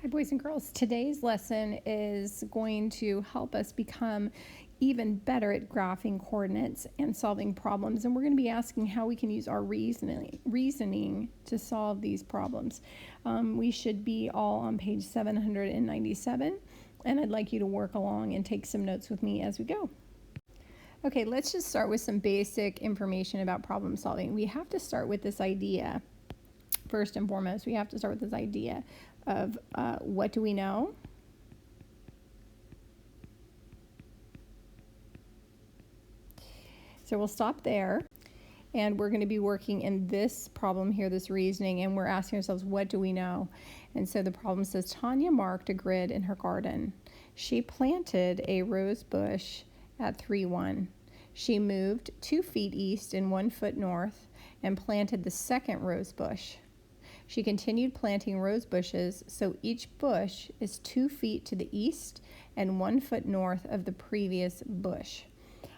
Hi, boys and girls. Today's lesson is going to help us become even better at graphing coordinates and solving problems. And we're going to be asking how we can use our reasoning to solve these problems. We should be all on page 797, and I'd like you to work along and take some notes with me as we go. Okay, let's just start with some basic information about problem solving. We have to start with this idea. First and foremost, we have to start with this idea of what do we know? So we'll stop there, and we're going to be working in this problem here, this reasoning, and we're asking ourselves, what do we know? And so the problem says, Tanya marked a grid in her garden. She planted a rose bush at 3-1. She moved 2 feet east and 1 foot north and planted the second rose bush. She continued planting rose bushes, so each bush is 2 feet to the east and 1 foot north of the previous bush.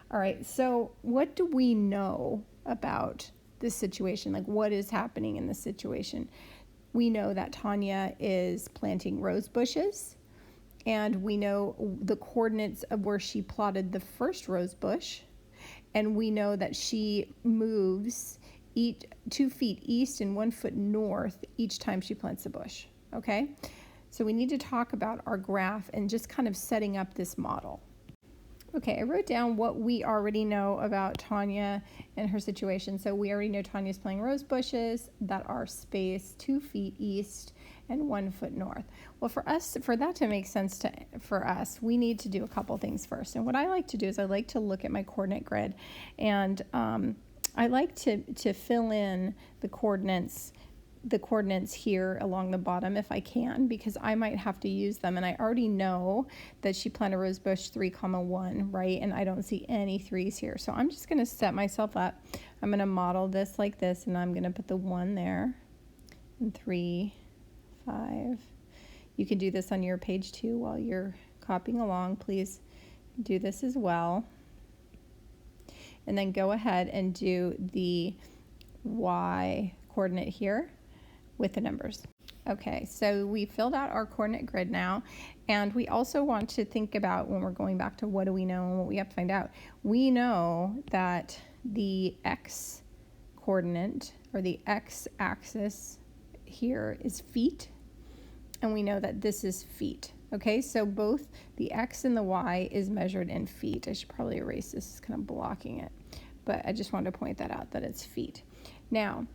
All right, so what do we know about this situation? Like, what is happening in this situation? We know that Tanya is planting rose bushes, and we know the coordinates of where she plotted the first rose bush, and we know that she moves 2 feet east and 1 foot north each time she plants a bush, okay? So we need to talk about our graph and just kind of setting up this model. Okay, I wrote down what we already know about Tanya and her situation. So we already know Tanya's planting rose bushes that are spaced 2 feet east and 1 foot north. Well, for that to make sense for us, we need to do a couple things first. And what I like to do is I like to look at my coordinate grid, and I like to fill in the coordinates here along the bottom if I can, because I might have to use them, and I already know that she planted a rose bush 3,1, right? And I don't see any 3s here. So I'm just going to set myself up. I'm going to model this like this, and I'm going to put the 1 there, and 3, 5. You can do this on your page too while you're copying along. Please do this as well. And then go ahead and do the y coordinate here with the numbers. Okay, so we filled out our coordinate grid now, and we also want to think about, when we're going back to what do we know and what we have to find out. We know that the x coordinate, or the x-axis here, is feet, and we know that this is feet. Okay, so both the x and the y is measured in feet. I should probably erase this, it's kind of blocking it, but I just wanted to point that out, that it's feet. Now,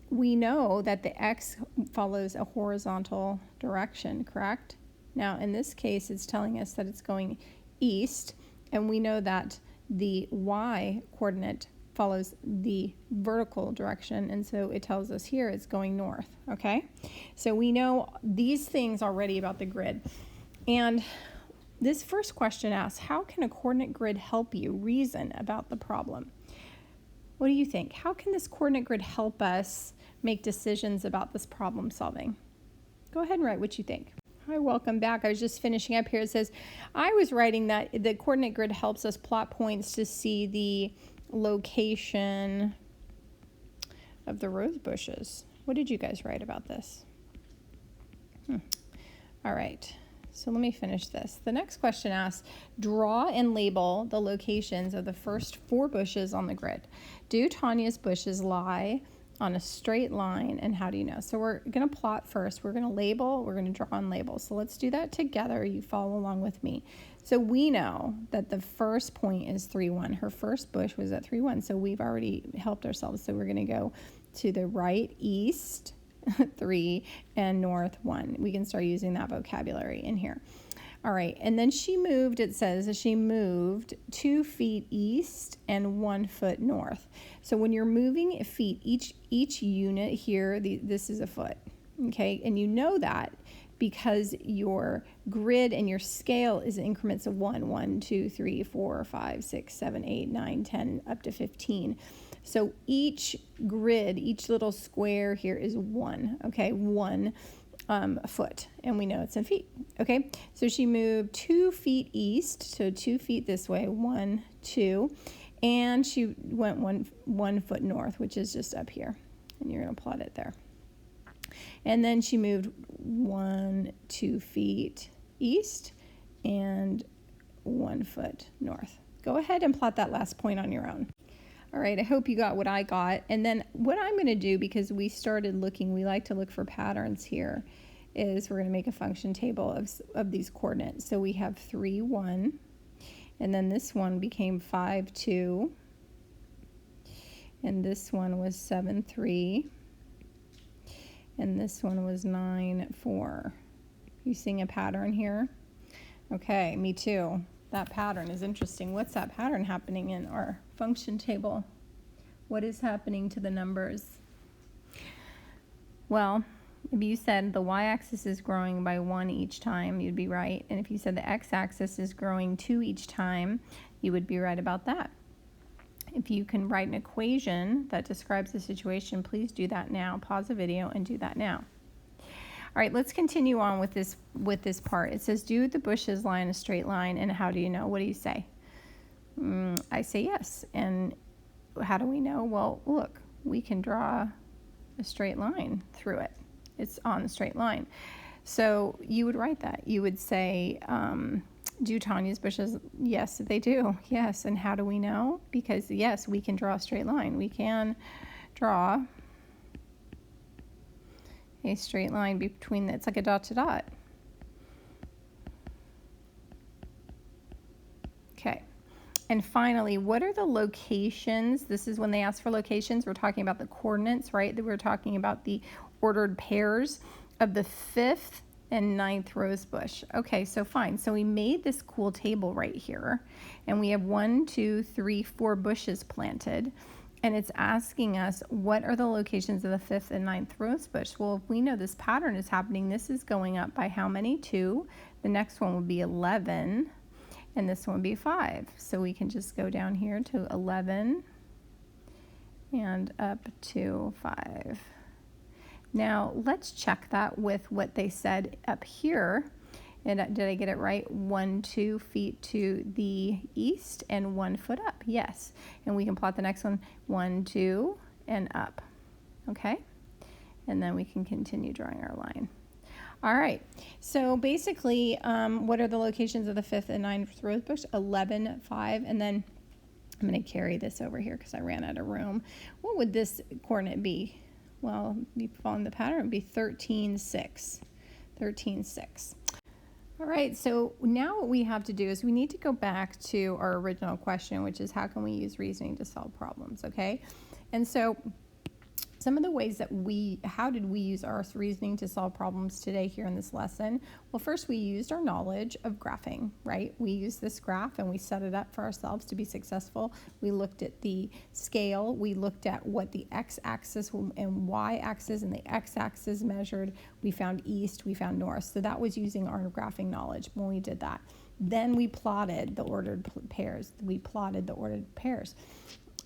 we know that the x follows a horizontal direction, correct? Now, in this case, it's telling us that it's going east, and we know that the y coordinate follows the vertical direction, and so it tells us here it's going north, okay? So we know these things already about the grid. And this first question asks, how can a coordinate grid help you reason about the problem? What do you think? How can this coordinate grid help us make decisions about this problem solving? Go ahead and write what you think. Hi, welcome back. I was just finishing up here. It says, I was writing that the coordinate grid helps us plot points to see the location of the rose bushes. What did you guys write about this? All right. So let me finish this. The next question asks, draw and label the locations of the first 4 bushes on the grid. Do Tanya's bushes lie on a straight line, and how do you know? So we're going to plot first. We're going to label, we're going to draw and label. So let's do that together. You follow along with me. So we know that the first point is 3-1. Her first bush was at 3-1, so we've already helped ourselves. So we're going to go to the right, east, 3, and north, 1. We can start using that vocabulary in here. All right, and then she moved, it says she moved 2 feet east and 1 foot north. So when you're moving feet, each unit here, this is a foot, okay? And you know that because your grid and your scale is increments of 1, 2, 3, 4, 5, 6, 7, 8, 9, 10, up to 15. So each grid, each little square here is 1, okay? 1 foot, and we know it's in feet, okay? So she moved 2 feet east, so 2 feet this way, 1, 2, and she went one foot north, which is just up here, and you're going to plot it there. And then she moved 2 feet east and 1 foot north. Go ahead and plot that last point on your own. All right, I hope you got what I got. And then what I'm going to do, because we started looking, we like to look for patterns here, is we're going to make a function table of these coordinates. So we have 3, 1, and then this one became 5, 2, and this one was 7, 3, and this one was 9, 4. You seeing a pattern here? Okay, me too. That pattern is interesting. What's that pattern happening in our function table? What is happening to the numbers? Well, if you said the y-axis is growing by 1 each time, you'd be right. And if you said the x-axis is growing 2 each time, you would be right about that. If you can write an equation that describes the situation, please do that now. Pause the video and do that now. All right, let's continue on with this part. It says, do the bushes lie in a straight line, and how do you know? What do you say? I say yes. And how do we know? Well, look, we can draw a straight line through it. It's on a straight line. So you would write that. You would say, do Tanya's bushes? Yes, they do. Yes. And how do we know? Because, yes, we can draw a straight line. We can draw a straight line between, it's like a dot to dot. Okay. And finally, what are the locations? This is when they ask for locations. We're talking about the coordinates, right? We're talking about the ordered pairs of the 5th and 9th rose bush. Okay, so fine. So we made this cool table right here, and we have 1, 2, 3, 4 bushes planted. And it's asking us, what are the locations of the 5th and 9th rose bush? Well, if we know this pattern is happening, this is going up by how many? 2. The next one would be 11, and this one would be 5. So we can just go down here to 11 and up to 5. Now, let's check that with what they said up here. And did I get it right? 1, 2 feet to the east and 1 foot up. Yes. And we can plot the next one, 1, 2, and up. Okay? And then we can continue drawing our line. All right. So basically, what are the locations of the 5th and 9th rose bush? 11, 5, and then I'm going to carry this over here because I ran out of room. What would this coordinate be? Well, if you follow the pattern, it would be 13, 6. 13, 6. All right, so now what we have to do is we need to go back to our original question, which is how can we use reasoning to solve problems, okay? And so some of the ways that how did we use our reasoning to solve problems today here in this lesson? Well, first we used our knowledge of graphing, right? We used this graph and we set it up for ourselves to be successful. We looked at the scale. We looked at what the x-axis and y-axis and the x-axis measured. We found east, we found north. So that was using our graphing knowledge when we did that. Then we plotted the ordered pairs.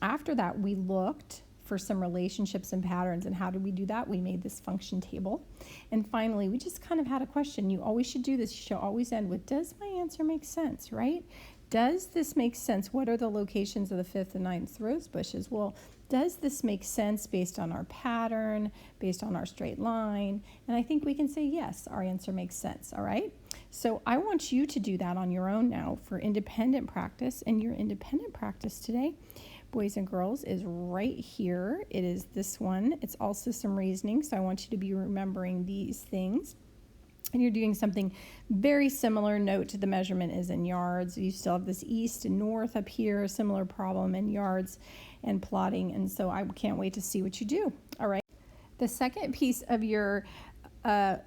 After that, we looked for some relationships and patterns. And how did we do that? We made this function table. And finally, we just kind of had a question. You always should do this. You should always end with, does my answer make sense, right? Does this make sense? What are the locations of the 5th and 9th rose bushes? Well, does this make sense based on our pattern, based on our straight line? And I think we can say, yes, our answer makes sense, all right? So I want you to do that on your own now for independent practice. And your independent practice today, boys and girls, is right here. It is this one. It's also some reasoning, so I want you to be remembering these things. And you're doing something very similar. Note the measurement is in yards. You still have this east and north up here, a similar problem in yards and plotting. And so I can't wait to see what you do. All right. The second piece of your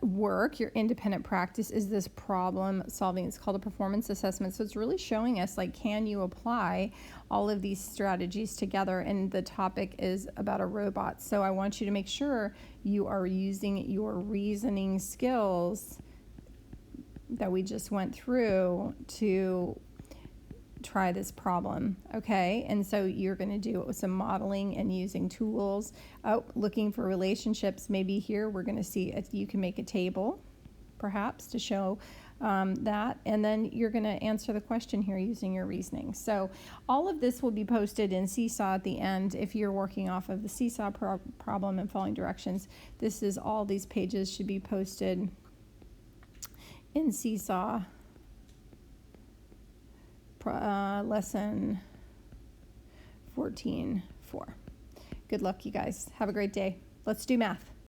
work, your independent practice, is this problem solving. It's called a performance assessment. So it's really showing us, like, can you apply all of these strategies together? And the topic is about a robot. So I want you to make sure you are using your reasoning skills that we just went through to try this problem, okay? And so you're going to do it with some modeling and using tools. Oh, looking for relationships. Maybe here we're going to see if you can make a table. perhaps, to show that. And then you're going to answer the question here using your reasoning. So all of this will be posted in Seesaw at the end. If you're working off of the Seesaw problem and following directions, this is all these pages should be posted in Seesaw lesson 14.4. Good luck, you guys. Have a great day. Let's do math.